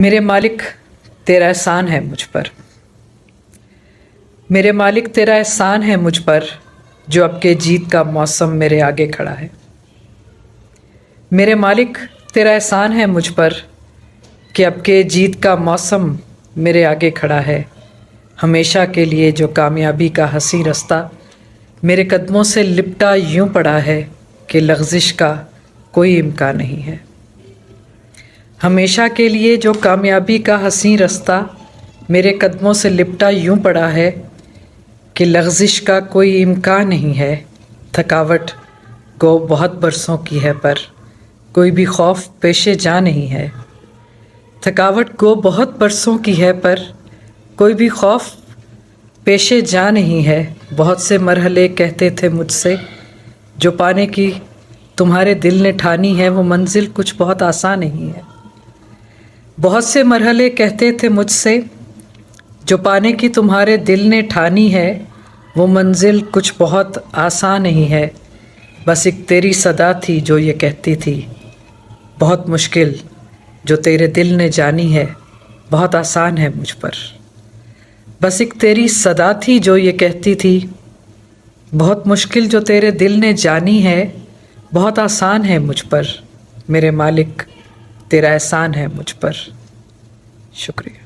میرے مالک تیرا احسان ہے مجھ پر، میرے مالک تیرا احسان ہے مجھ پر، جو اب کے جیت کا موسم میرے آگے کھڑا ہے۔ میرے مالک تیرا احسان ہے مجھ پر کہ اب کے جیت کا موسم میرے آگے کھڑا ہے۔ ہمیشہ کے لیے جو کامیابی کا حسین رستہ میرے قدموں سے لپٹا یوں پڑا ہے کہ لغزش کا کوئی امکان نہیں ہے۔ ہمیشہ کے لیے جو کامیابی کا حسین رستہ میرے قدموں سے لپٹا یوں پڑا ہے کہ لغزش کا کوئی امکان نہیں ہے۔ تھکاوٹ گو بہت برسوں کی ہے پر کوئی بھی خوف پیش جا نہیں ہے۔ تھکاوٹ گو بہت برسوں کی ہے پر کوئی بھی خوف پیش جا نہیں ہے۔ بہت سے مرحلے کہتے تھے مجھ سے جو پانے کی تمہارے دل نے ٹھانی ہے وہ منزل کچھ بہت آسان نہیں ہے۔ بہت سے مرحلے کہتے تھے مجھ سے جو پانے کی تمہارے دل نے ٹھانی ہے وہ منزل کچھ بہت آسان نہیں ہے۔ بس ایک تیری صدا تھی جو یہ کہتی تھی بہت مشکل جو تیرے دل نے جانی ہے بہت آسان ہے مجھ پر۔ بس ایک تیری صدا تھی جو یہ کہتی تھی بہت مشکل جو تیرے دل نے جانی ہے بہت آسان ہے مجھ پر۔ میرے مالک تیرا احسان ہے مجھ پر۔ شکریہ۔